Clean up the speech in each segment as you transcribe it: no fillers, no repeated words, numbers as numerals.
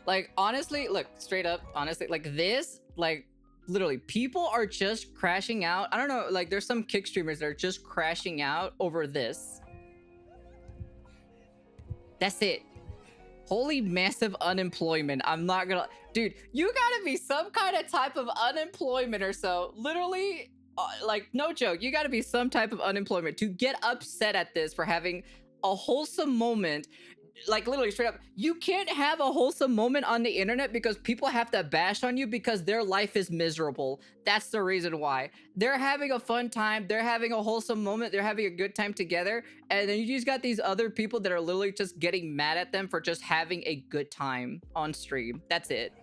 Like, honestly, look, straight up, honestly, like this, like, literally, people are just crashing out. I don't know, like, there's some kick streamers that are just crashing out over this. That's it. Holy massive unemployment. I'm not gonna... Dude, you gotta be some kind of type of unemployment or so. Literally, like, no joke, you gotta be some type of unemployment to get upset at this for having a wholesome moment. Like, literally, straight up, you can't have a wholesome moment on the internet because people have to bash on you because their life is miserable. That's the reason why. They're having a fun time, they're having a wholesome moment, they're having a good time together, and then you just got these other people that are literally just getting mad at them for just having a good time on stream. That's it.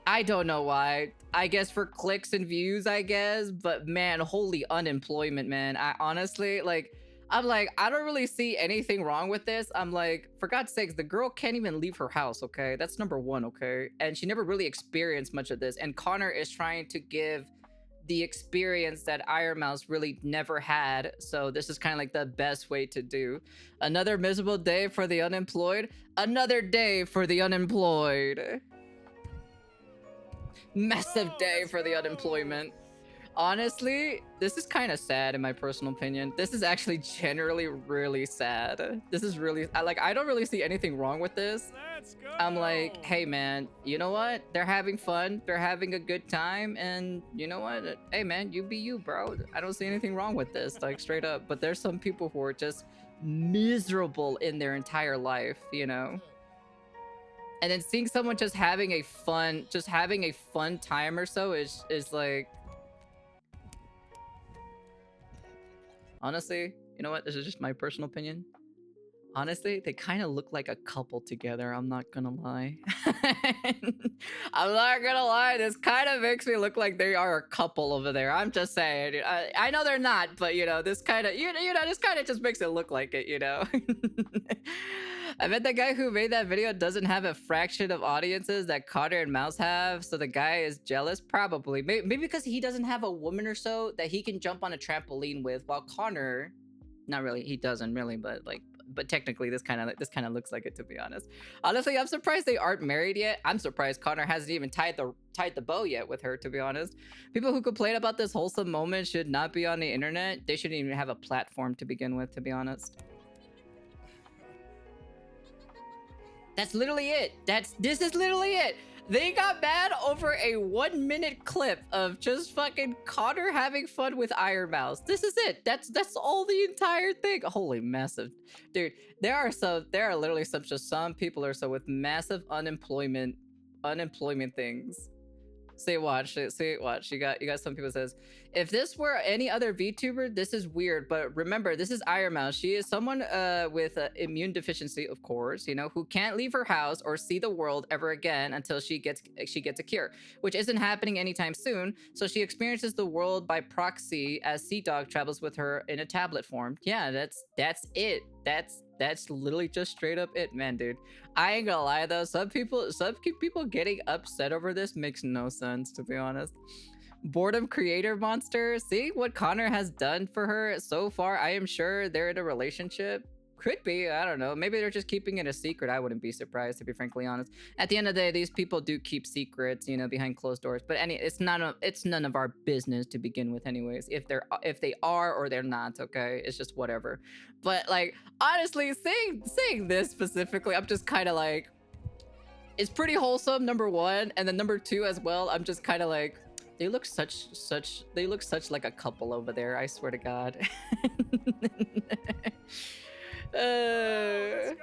I don't know why. I guess for clicks and views, I guess, but man, holy unemployment, man. I honestly, like, I'm like, I don't really see anything wrong with this. I'm like, for God's sakes, the girl can't even leave her house, okay? That's number one, okay? And she never really experienced much of this. And Connor is trying to give the experience that Ironmouse really never had. So this is kind of like the best way to do. Another miserable day for the unemployed. Another day for the unemployed. Massive day for the unemployment. Honestly, this is kind of sad in my personal opinion. This is actually generally really sad. This is really, I don't really see anything wrong with this. Let's go. I'm like, hey man, you know what? They're having fun. They're having a good time. And you know what? Hey man, you be you, bro. I don't see anything wrong with this, like straight up. But there's some people who are just miserable in their entire life, you know? And then seeing someone just having a fun time or so is like, honestly, you know what? This is just my personal opinion. Honestly, they kind of look like a couple together. I'm not gonna lie. I'm not gonna lie. This kind of makes me look like they are a couple over there. I'm just saying. I know they're not, but you know, this kind of, you know, this kind of just makes it look like it, you know. I bet the guy who made that video doesn't have a fraction of audiences that Connor and Mouse have, so the guy is jealous. Probably, maybe because he doesn't have a woman or so that he can jump on a trampoline with, while Connor, not really, he doesn't really, but like. But technically, this kind of looks like it, to be honest. Honestly, I'm surprised they aren't married yet. I'm surprised Connor hasn't even tied the bow yet with her, to be honest. People who complain about this wholesome moment should not be on the internet. They shouldn't even have a platform to begin with, to be honest. That's literally it. This is literally it. They got mad over a 1-minute clip of just fucking Connor having fun with Ironmouse. This is it. That's all the entire thing. Holy massive, dude. There are literally some people are so with massive unemployment things. Say watch. You got some people says, if this were any other VTuber, this is weird. But remember, this is Ironmouse. She is someone with an immune deficiency, of course, you know, who can't leave her house or see the world ever again until she gets a cure, which isn't happening anytime soon. So she experiences the world by proxy as Sea Dog travels with her in a tablet form. Yeah, that's it. That's literally just straight up it, man, dude. I ain't gonna lie though, some people getting upset over this makes no sense, to be honest. Boredom creator monster. See what Connor has done for her so far. I am sure they're in a relationship. Could be, I don't know. Maybe they're just keeping it a secret. I wouldn't be surprised, to be frankly honest. At the end of the day, these people do keep secrets, you know, behind closed doors. But it's none of our business to begin with, anyways. If they are or they're not, okay, it's just whatever. But like, honestly, saying this specifically, I'm just kind of like, it's pretty wholesome. Number one, and then number two as well. I'm just kind of like, they look such like a couple over there. I swear to God. Let's go.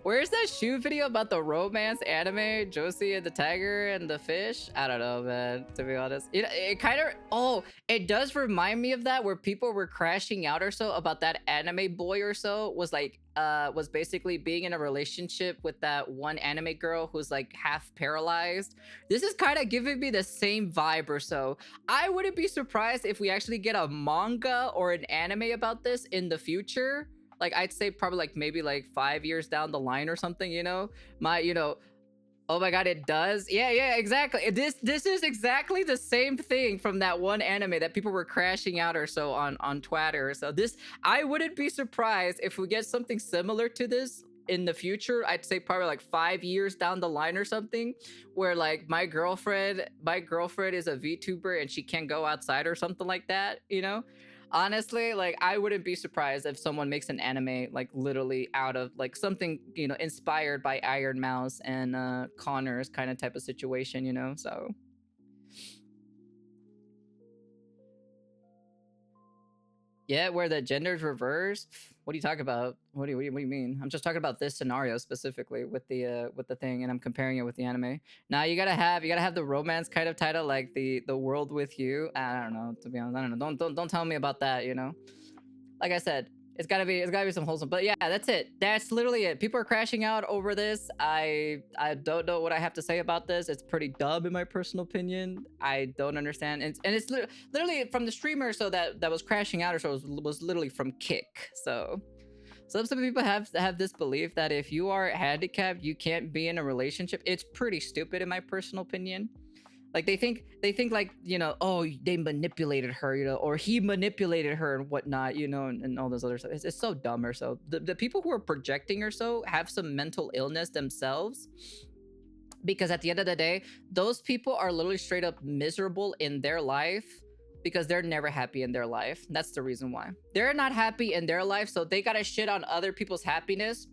Where's that shoe video about the romance anime, Josie and the tiger and the fish? I don't know, man, to be honest. It kind of, it does remind me of that, where people were crashing out or so about that anime boy or so was like, was basically being in a relationship with that one anime girl who's like half paralyzed. This is kind of giving me the same vibe or so. I wouldn't be surprised if we actually get a manga or an anime about this in the future. Like, I'd say probably like maybe like 5 years down the line or something, you know? Oh my god, it does. Yeah, exactly. This is exactly the same thing from that one anime that people were crashing out or so on Twitter. So this, I wouldn't be surprised if we get something similar to this in the future. I'd say probably like 5 years down the line or something, where like my girlfriend is a VTuber and she can't go outside or something like that, you know? Honestly, like I wouldn't be surprised if someone makes an anime like literally out of like something, you know, inspired by Ironmouse and Connor's kind of type of situation, you know. So yeah, where the gender's reversed. What are you talking about? What do you mean? I'm just talking about this scenario specifically with the thing, and I'm comparing it with the anime. Now you gotta have the romance kind of title, like the world with you. I don't know, to be honest. I don't know. Don't tell me about that. You know, like I said, it's gotta be some wholesome. But yeah, that's it. That's literally it. People are crashing out over this. I don't know what I have to say about this. It's pretty dumb in my personal opinion. I don't understand. And it's literally from the streamer, so that was crashing out, or so was literally from Kick. So some people have this belief that if you are handicapped, you can't be in a relationship. It's pretty stupid in my personal opinion. Like they think like, you know, oh, they manipulated her, you know, or he manipulated her and whatnot, you know, and all this other stuff. It's so dumb. Or so the people who are projecting or so have some mental illness themselves, because at the end of the day, those people are literally straight up miserable in their life because they're never happy in their life. That's the reason why they're not happy in their life, so they gotta shit on other people's happiness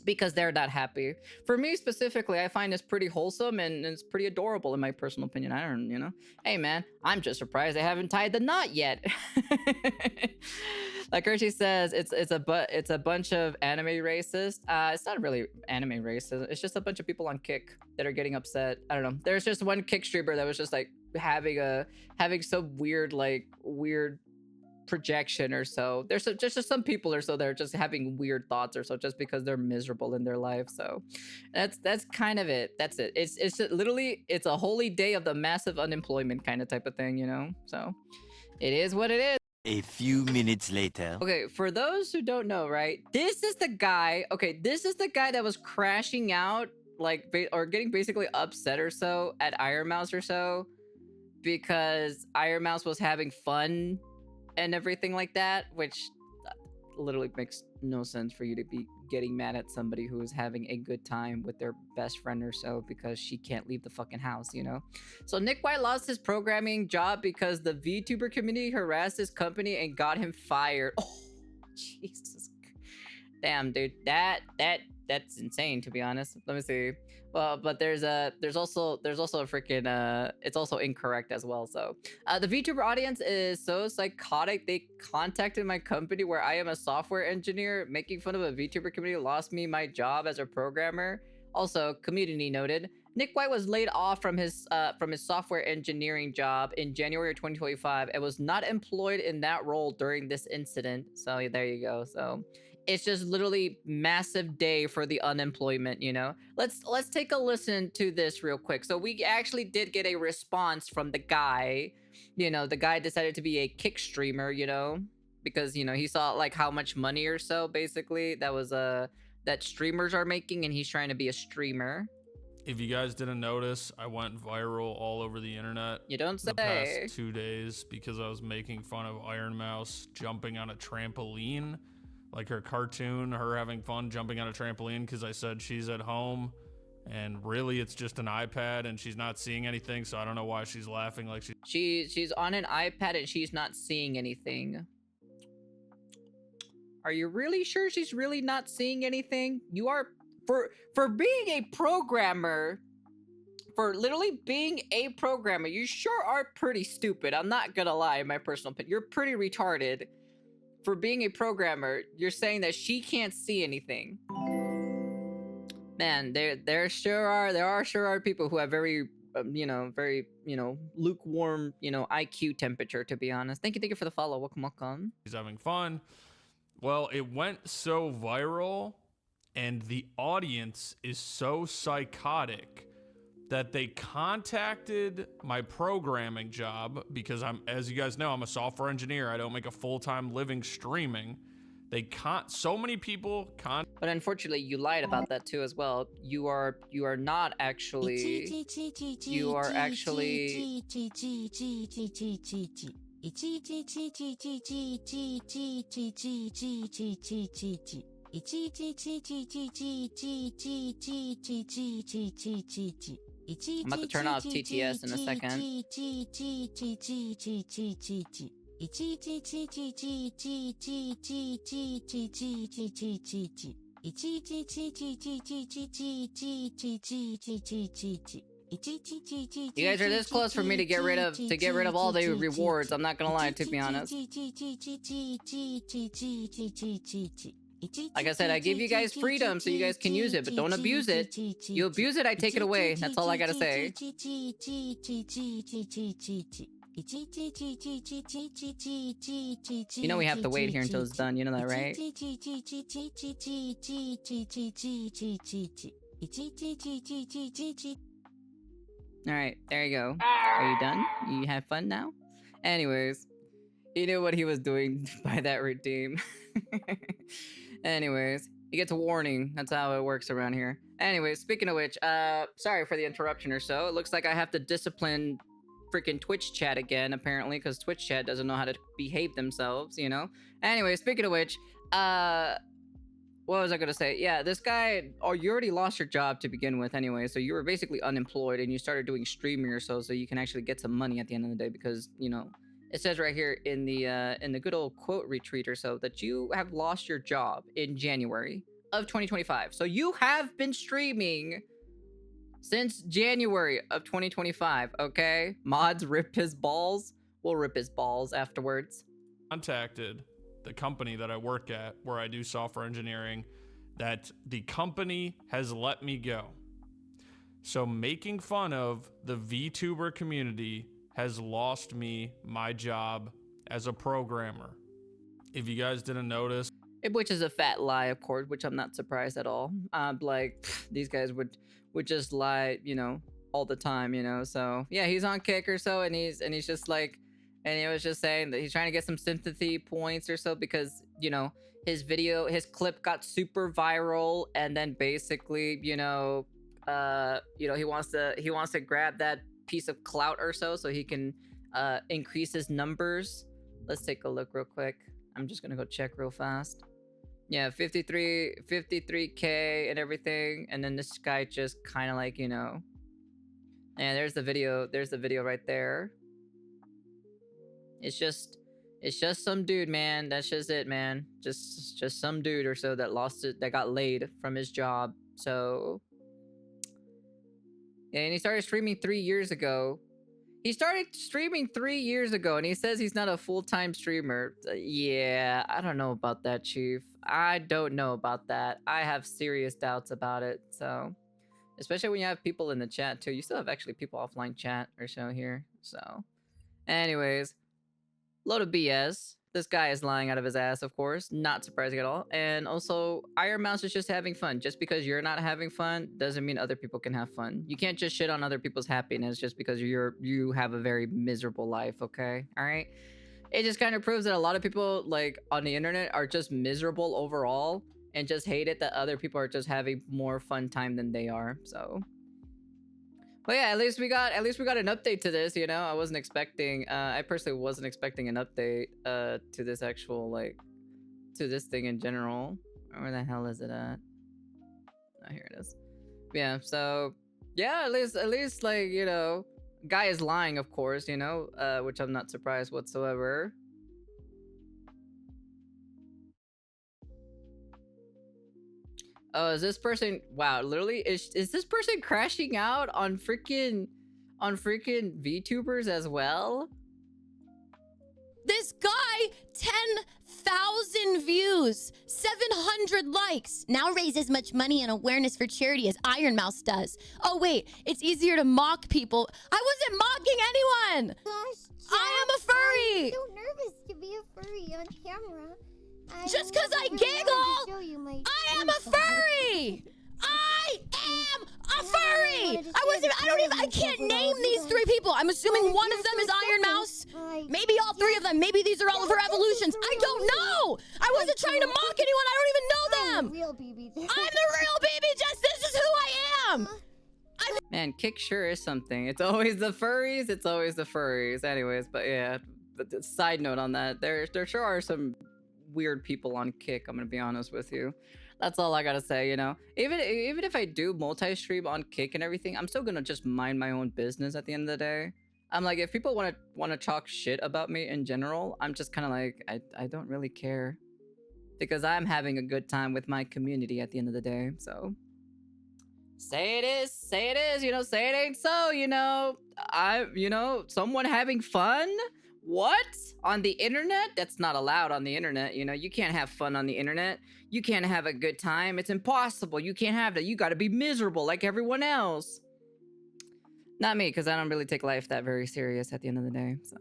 because they're not happy. For me specifically, I find this pretty wholesome and it's pretty adorable in my personal opinion. I don't, you know, hey man, I'm just surprised they haven't tied the knot yet. Like Hershey says, it's a bunch of anime racists. It's not really anime racist. It's just a bunch of people on Kick that are getting upset. I don't know. There's just one Kick streamer that was just like having some weird projection or so. There's just some people or so that are just having weird thoughts or so just because they're miserable in their life. So that's kind of it. That's it. It's literally, it's a holy day of the massive unemployment kind of type of thing, you know. So it is what it is. A few minutes later. Okay, for those who don't know, right, this is the guy. Okay, this is the guy that was crashing out, like, or getting basically upset or so at Ironmouse or so, because Ironmouse was having fun and everything like that, which literally makes no sense for you to be getting mad at somebody who is having a good time with their best friend or so because she can't leave the fucking house, you know? So Nick White lost his programming job because the VTuber community harassed his company and got him fired. Oh, Jesus. Damn, dude, that's insane, to be honest. Let me see. Well, but there's also a freaking it's also incorrect as well. So the VTuber audience is so psychotic, they contacted my company where I am a software engineer. Making fun of a VTuber community lost me my job as a programmer. Also, community noted, Nick White was laid off from his software engineering job in January 2025 and was not employed in that role during this incident. So there you go. So it's just literally massive day for the unemployment, you know. Let's take a listen to this real quick. So we actually did get a response from the guy. You know, the guy decided to be a Kick streamer, you know, because, you know, he saw like how much money or so basically that was that streamers are making, and he's trying to be a streamer. If you guys didn't notice, I went viral all over the internet. You don't say. The past 2 days because I was making fun of Ironmouse jumping on a trampoline. Like her cartoon, her having fun jumping on a trampoline because I said she's at home and really it's just an iPad and she's not seeing anything, so I don't know why she's laughing like she's on an iPad and she's not seeing anything. Are you really sure she's really not seeing anything? You are, for being a programmer, for literally being a programmer, you sure are pretty stupid. I'm not gonna lie, in my personal opinion. You're pretty retarded. For being a programmer, you're saying that she can't see anything. Man, there sure are people who have very lukewarm, IQ temperature, to be honest. Thank you for the follow. Welcome. She's having fun. Well, it went so viral and the audience is so psychotic that they contacted my programming job because as you guys know, I'm a software engineer. I don't make a full-time living streaming. So many people can't. But unfortunately, you lied about that too as well. You are not actually. You are actually. I'm about to turn off TTS in a second. You guys are this close for me to get rid of all the rewards. I'm not gonna lie, to be honest. Like I said, I give you guys freedom so you guys can use it, but don't abuse it. You abuse it, I take it away. That's all I gotta say. You know we have to wait here until it's done, you know that, right? Alright, there you go. Are you done? You have fun now? Anyways, he knew what he was doing by that redeem. Anyways, he gets a warning. That's how it works around here. Anyways, speaking of which, sorry for the interruption or so. It looks like I have to discipline freaking Twitch chat again, apparently, because Twitch chat doesn't know how to behave themselves, you know? Anyway, speaking of which, what was I gonna say? Yeah, this guy, you already lost your job to begin with anyway, so you were basically unemployed and you started doing streaming or so you can actually get some money at the end of the day because, you know, it says right here in the good old quote retreat or so that you have lost your job in January of 2025. So you have been streaming since January of 2025, okay? Mods rip his balls. We'll rip his balls afterwards. Contacted the company that I work at, where I do software engineering, that the company has let me go. So making fun of the VTuber community has lost me my job as a programmer. If you guys didn't notice. Which is a fat lie, of course, which I'm not surprised at all. Like, these guys would just lie, you know, all the time, you know? So, yeah, he's on Kick or so, and he's just like, and he was just saying that he's trying to get some sympathy points or so because, you know, his clip got super viral, and then basically, you know, he wants to grab that piece of clout or so he can increase his numbers. Let's take a look real quick. I'm just gonna go check real fast. Yeah, 53k and everything, and then this guy just kind of like, you know, and there's the video right there. It's just some dude, man. That's just it, man. Just some dude or so that got laid from his job. So yeah, and he started streaming 3 years ago. And he says he's not a full-time streamer. Yeah, I don't know about that, Chief. I don't know about that. I have serious doubts about it. So, especially when you have people in the chat too. You still have actually people offline chat or so here. So, anyways, load of BS. This guy is lying out of his ass, of course. Not surprising at all. And also, Ironmouse is just having fun. Just because you're not having fun doesn't mean other people can have fun. You can't just shit on other people's happiness just because you have a very miserable life, okay? All right? It just kind of proves that a lot of people, like, on the internet are just miserable overall and just hate it that other people are just having more fun time than they are, so... But yeah, at least we got an update to this, you know? I wasn't expecting, I personally wasn't expecting an update, to this actual, like, to this thing in general. Where the hell is it at? Oh, here it is. Yeah, so, yeah, at least, like, you know, guy is lying, of course, you know? Which I'm not surprised whatsoever. Oh, is this person? Wow, literally, is this person crashing out on freaking VTubers as well? This guy, 10,000 views, 700 likes. Now raise as much money and awareness for charity as Ironmouse does. Oh wait, it's easier to mock people. I wasn't mocking anyone. Gosh, Jack, I am a furry. I'm so nervous to be a furry on camera. Just because I giggle, I am a furry! I am a furry! I can't name these 3 people. I'm assuming one of them is Ironmouse. Maybe all three of them. Maybe these are all of her evolutions. I don't know. I wasn't trying to mock anyone. I don't even know them. Real BB. I'm the real baby Jess. This is who I am. Man, Kick sure is something. It's always the furries. It's always the furries. Anyways, but yeah. But the side note on that, there sure are some weird people on Kick. I'm gonna be honest with you. That's all I gotta say. You know, even if I do multi-stream on Kick and everything, I'm still gonna just mind my own business at the end of the day. I'm like, if people want to talk shit about me in general, I'm just kind of like, I don't really care, because I'm having a good time with my community at the end of the day. So say it is, you know, say it ain't so, you know. Someone having fun. What? On the internet? That's not allowed on the internet. You know, you can't have fun on the internet. You can't have a good time. It's impossible. You can't have that. You got to be miserable like everyone else. Not me, because I don't really take life that very serious at the end of the day, so.